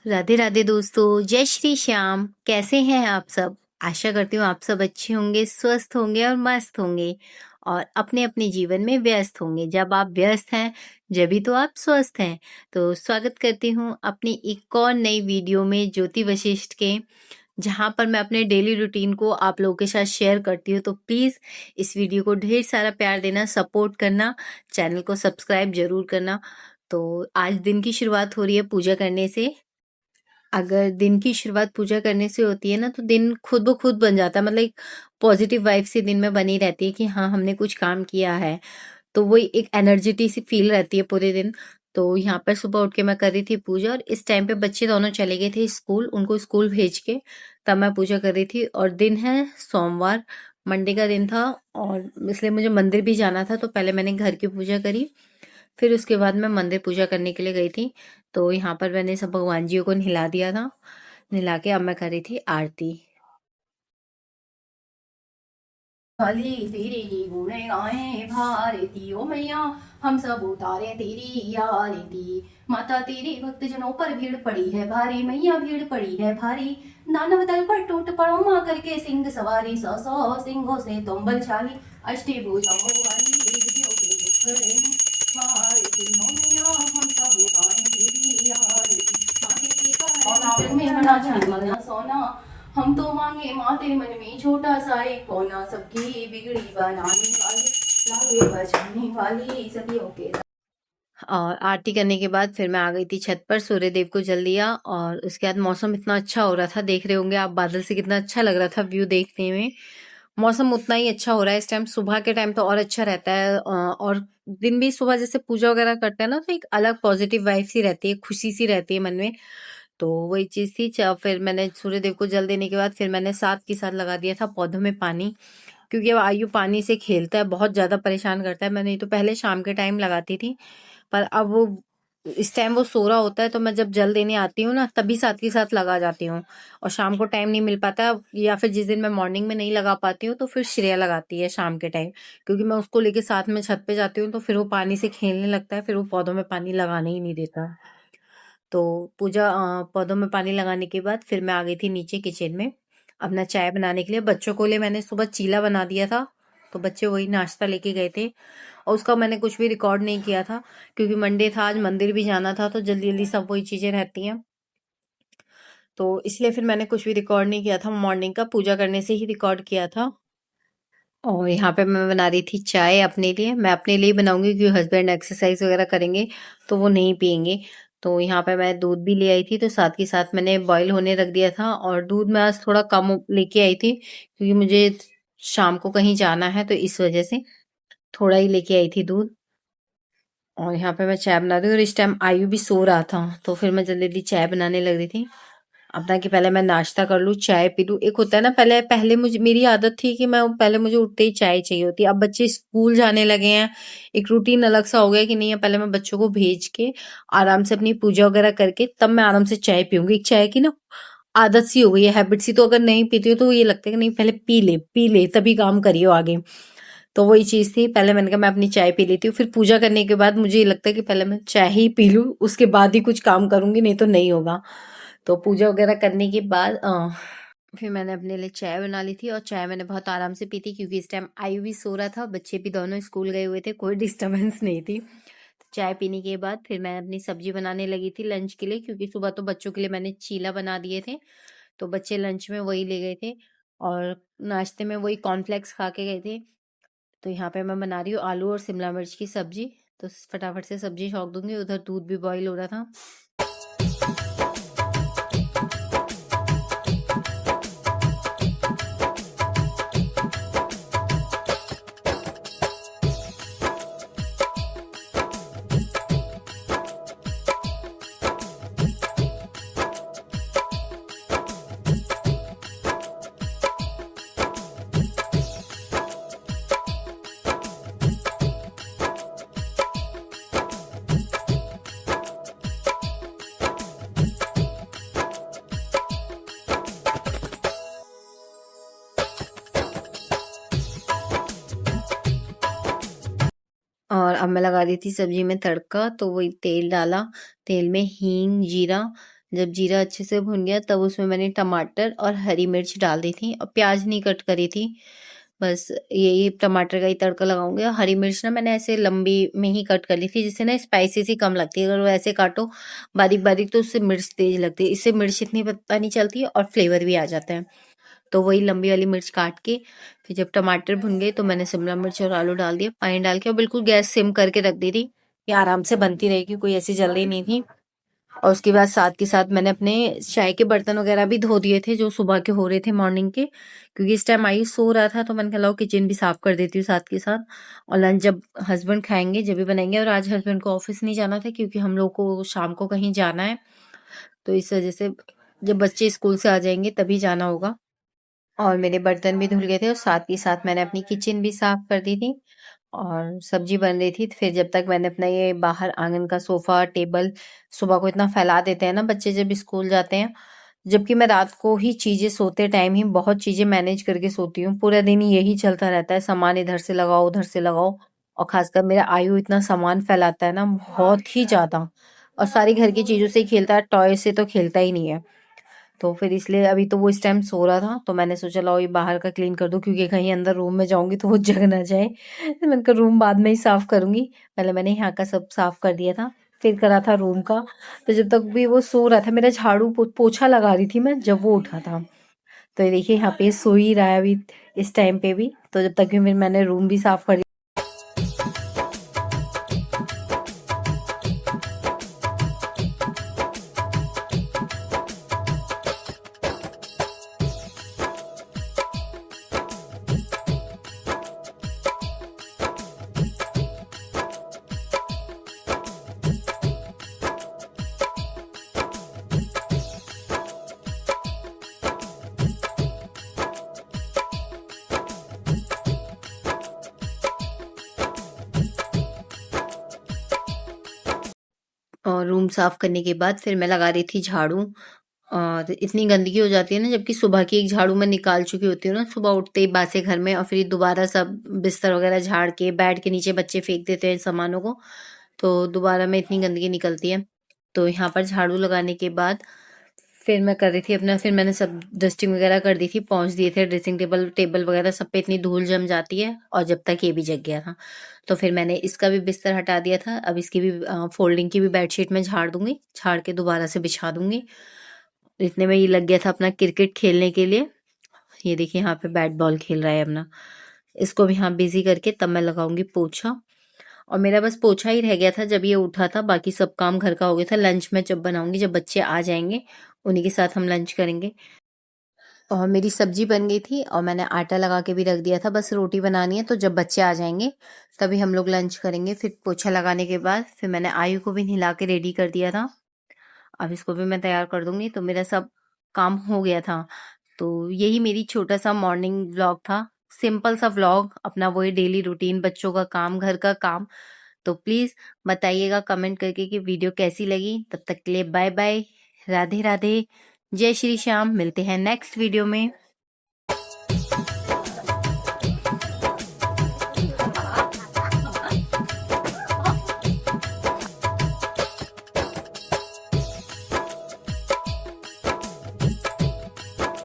राधे राधे दोस्तों, जय श्री श्याम। कैसे हैं आप सब? आशा करती हूँ आप सब अच्छे होंगे, स्वस्थ होंगे और मस्त होंगे और अपने अपने जीवन में व्यस्त होंगे। जब आप व्यस्त हैं, जभी तो आप स्वस्थ हैं। तो स्वागत करती हूँ अपनी एक और नई वीडियो में ज्योति वशिष्ठ के, जहाँ पर मैं अपने डेली रूटीन को आप लोगों के साथ शेयर करती हूँ। तो प्लीज़ इस वीडियो को ढेर सारा प्यार देना, सपोर्ट करना, चैनल को सब्सक्राइब ज़रूर करना। तो आज दिन की शुरुआत हो रही है पूजा करने से। अगर दिन की शुरुआत पूजा करने से होती है ना, तो दिन खुद ब खुद बन जाता है। मतलब एक पॉजिटिव वाइब सी दिन में बनी रहती है कि हाँ, हमने कुछ काम किया है। तो वही एक एनर्जेटिक सी फील रहती है पूरे दिन। तो यहाँ पर सुबह उठ के मैं कर रही थी पूजा और इस टाइम पे बच्चे दोनों चले गए थे स्कूल। उनको स्कूल भेज के तब मैं पूजा कर रही थी और दिन है सोमवार, मंडे का दिन था और इसलिए मुझे मंदिर भी जाना था। तो पहले मैंने घर की पूजा करी, फिर उसके बाद मैं मंदिर पूजा करने के लिए गई थी। तो यहाँ पर मैंने सब भगवान जियों को नहला दिया था। नहला के अब मैं कर रही थी आरती। भली तेरी गुण गाए भारती ओ मैया, हम सब उतारे तेरी आरती। माता तेरे भक्त जनों पर भीड़ पड़ी है भारी, मैया भीड़ पड़ी है भारी। दानव दल पर टूट पड़ो माँ करके सिंह सवारी, सौ सौ सिंहों से तुम बलशाली। अष्टी भुजाओं वाली विधियों के दुख हरे भारती ओ मैया, हम सब उतारे तेरी आरती। माँ तेरी का में बना झलमलना सोना, हम तो मांगे माँ तेरे मन में छोटा सा एक कोना, सबकी बिगड़ी बनाने वाली, लागे बचाने वाली सदियों के। और आरती करने के बाद फिर मैं आ गई थी छत पर, सूर्य देव को जल दिया और उसके बाद मौसम इतना अच्छा हो रहा था, देख रहे होंगे आप बादल से कितना अच्छा लग रहा था व्यू देखने में। मौसम उतना ही अच्छा हो रहा है इस टाइम। सुबह के टाइम तो और अच्छा रहता है और दिन भी सुबह जैसे पूजा वगैरह करते हैं ना, तो एक अलग पॉजिटिव वाइब सी रहती है, खुशी सी रहती है मन में। तो वही चीज थी। फिर मैंने सूर्य देव को जल देने के बाद फिर मैंने साथ के साथ लगा दिया था पौधों में पानी, क्योंकि अब आयु पानी से खेलता है, बहुत ज्यादा परेशान करता है। मैं नहीं तो पहले शाम के टाइम लगाती थी, पर अब वो इस टाइम वो सो रहा होता है, तो मैं जब जल देने आती हूँ ना, तभी साथ के साथ लगा जाती हूँ। और शाम को टाइम नहीं मिल पाता, या फिर जिस दिन मैं मॉर्निंग में नहीं लगा पाती हूँ तो फिर श्रेया लगाती है शाम के टाइम, क्योंकि मैं उसको लेके साथ में छत पे जाती हूँ तो फिर वो पानी से खेलने लगता है, फिर वो पौधों में पानी लगाने ही नहीं देता। तो पौधों में पानी लगाने के बाद फिर मैं आ गई थी नीचे किचन में अपना चाय बनाने के लिए। बच्चों को लिए मैंने सुबह चीला बना दिया था, तो बच्चे वही नाश्ता लेके गए थे और उसका मैंने कुछ भी रिकॉर्ड नहीं किया था, क्योंकि मंडे था, आज मंदिर भी जाना था, तो जल्दी जल्दी सब वही चीजें रहती हैं। तो इसलिए फिर मैंने कुछ भी रिकॉर्ड नहीं किया था, मॉर्निंग का पूजा करने से ही रिकॉर्ड किया था। और यहाँ पे मैं बना रही थी चाय अपने लिए। मैं अपने लिए बनाऊंगी क्योंकि हस्बैंड एक्सरसाइज वगैरह करेंगे तो वो नहीं पियेंगे। तो यहाँ पे मैं दूध भी ले आई थी, तो साथ के साथ मैंने बॉईल होने रख दिया था। और दूध मैं आज थोड़ा कम लेके आई थी, क्योंकि मुझे शाम को कहीं जाना है, तो इस वजह से थोड़ा ही लेके आई थी दूध। और यहाँ पे मैं चाय बना रही हूँ और इस टाइम आयु भी सो रहा था, तो फिर मैं जल्दी जल्दी चाय बनाने लग रही थी अपना, कि पहले मैं नाश्ता कर लूँ, चाय पी लूँ। एक होता है ना, पहले पहले मुझे मेरी आदत थी कि मैं पहले मुझे उठते ही चाय चाहिए होती। अब बच्चे स्कूल जाने लगे हैं, एक रूटीन अलग सा हो गया कि नहीं है, पहले मैं बच्चों को भेज के आराम से अपनी पूजा वगैरह करके तब मैं आराम से चाय पीऊंगी। एक चाय की ना आदत सी हो गई है, हैबिट सी। तो अगर नहीं पीती हूँ तो ये लगता है कि नहीं, पहले पी ले तभी काम करियो आगे। तो वही चीज थी, पहले मैंने कहा मैं अपनी चाय पी लेती हूँ, फिर पूजा करने के बाद मुझे ये लगता है कि पहले मैं चाय ही पी लूँ, उसके बाद ही कुछ काम करूंगी, नहीं तो नहीं होगा। तो पूजा वगैरह करने के बाद फिर मैंने अपने लिए चाय बना ली थी और चाय मैंने बहुत आराम से पी थी, क्योंकि इस टाइम आयु भी सो रहा था, बच्चे भी दोनों स्कूल गए हुए थे, कोई डिस्टरबेंस नहीं थी। तो चाय पीने के बाद फिर मैं अपनी सब्जी बनाने लगी थी लंच के लिए, क्योंकि सुबह तो बच्चों के लिए मैंने चीला बना दिए थे, तो बच्चे लंच में वही ले गए थे और नाश्ते में वही कॉर्नफ्लेक्स खा के गए थे। तो यहाँ पे मैं बना रही हूँ आलू और शिमला मिर्च की सब्जी। तो फटाफट से सब्जी छौंक दूंगी, उधर दूध भी बॉईल हो रहा था। और अब मैं लगा दी थी सब्जी में तड़का, तो वही तेल डाला, तेल में हींग, जीरा, जब जीरा अच्छे से भुन गया तब उसमें मैंने टमाटर और हरी मिर्च डाल दी थी और प्याज नहीं कट करी थी। बस यही टमाटर का ही तड़का लगाऊंगी। और हरी मिर्च ना मैंने ऐसे लंबी में ही कट कर ली थी, जिससे ना स्पाइसी सी कम लगती है। अगर वो ऐसे काटो बारीक बारीक तो उससे मिर्च तेज लगती है, इससे मिर्च इतनी पता नहीं चलती है और फ्लेवर भी आ जाता है। तो वही लंबी वाली मिर्च काट के फिर जब टमाटर भुन गए तो मैंने शिमला मिर्च और आलू डाल दिया, पानी डाल के और बिल्कुल गैस सिम करके रख दी थी। ये आराम से बनती रहेगी, कोई ऐसी जल्दी नहीं थी। और उसके बाद साथ के साथ मैंने अपने चाय के बर्तन वगैरह भी धो दिए थे जो सुबह के हो रहे थे मॉर्निंग के, क्योंकि इस टाइम आयुष सो रहा था तो मैंने कहा लो किचन भी साफ कर देती हूँ साथ के साथ। और लंच जब हस्बैंड खाएंगे जब भी बनाएंगे। और आज हस्बैंड को ऑफिस नहीं जाना था क्योंकि हम लोग को शाम को कहीं जाना है, तो इस वजह से जब बच्चे स्कूल से आ जाएंगे तभी जाना होगा। और मेरे बर्तन भी धुल गए थे और साथ ही साथ मैंने अपनी किचन भी साफ कर दी थी। और सब्जी बन रही थी, फिर जब तक मैंने अपना ये बाहर आंगन का सोफा टेबल सुबह को इतना फैला देते हैं ना बच्चे जब स्कूल जाते हैं, जबकि मैं रात को ही चीजें सोते टाइम ही बहुत चीजें मैनेज करके सोती हूँ। पूरा दिन यही चलता रहता है, सामान इधर से लगाओ उधर से लगाओ। और खासकर मेरा आयु इतना सामान फैलाता है ना बहुत ही ज्यादा, और सारी घर की चीजों से ही खेलता है, टॉय से तो खेलता ही नहीं है। तो फिर इसलिए अभी तो वो इस टाइम सो रहा था तो मैंने सोचा लाओ ये बाहर का क्लीन कर दूं, क्योंकि कहीं अंदर रूम में जाऊंगी तो वो जग ना जाए। तो मैंने कहा रूम बाद में ही साफ करूंगी, पहले मैंने यहाँ का सब साफ कर दिया था फिर करा था रूम का। तो जब तक भी वो सो रहा था मेरा झाड़ू पोछा लगा रही थी मैं जब वो उठा था। तो ये देखिए यहाँ पे सो ही रहा है अभी इस टाइम पे भी, तो जब तक भी मैंने रूम भी साफ कर और रूम साफ करने के बाद फिर मैं लगा रही थी झाड़ू। और इतनी गंदगी हो जाती है ना, जबकि सुबह की एक झाड़ू मैं निकाल चुकी होती हूँ ना सुबह उठते ही बासे घर में, और फिर दोबारा सब बिस्तर वगैरह झाड़ के बेड के नीचे बच्चे फेंक देते हैं सामानों को, तो दोबारा में इतनी गंदगी निकलती है। तो यहाँ पर झाड़ू लगाने के बाद फिर मैं कर रही थी अपना, फिर मैंने सब डस्टिंग वगैरह कर दी थी, पहुंच दिए थे ड्रेसिंग टेबल टेबल वगैरह सब पे इतनी धूल जम जाती है, और जब तक ये भी जग गया था तो फिर मैंने इसका भी बिस्तर हटा दिया था। अब इसकी भी फोल्डिंग की भी बेडशीट में झाड़ दूंगी, झाड़ के दोबारा से बिछा दूंगी। इतने में ये लग गया था अपना क्रिकेट खेलने के लिए। ये देखिए यहाँ पे बैट बॉल खेल रहा है अपना, इसको भी यहाँ बिजी करके तब मैं लगाऊंगी पोछा। और मेरा बस पोछा ही रह गया था जब ये उठा था, बाकी सब काम घर का हो गया था। लंच में जब बनाऊंगी जब बच्चे आ जाएंगे उन्हीं के साथ हम लंच करेंगे। और मेरी सब्जी बन गई थी और मैंने आटा लगा के भी रख दिया था, बस रोटी बनानी है, तो जब बच्चे आ जाएंगे तभी हम लोग लंच करेंगे। फिर पोछा लगाने के बाद फिर मैंने आयु को भी नहला के रेडी कर दिया था, अब इसको भी मैं तैयार कर दूंगी, तो मेरा सब काम हो गया था। तो यही मेरी छोटा सा मॉर्निंग व्लॉग था, सिंपल सा व्लॉग अपना, वही डेली रूटीन, बच्चों का काम घर का काम। तो प्लीज बताइएगा कमेंट करके कि वीडियो कैसी लगी। तब तक के लिए बाय बाय, राधे राधे, जय श्री श्याम, मिलते हैं नेक्स्ट वीडियो में।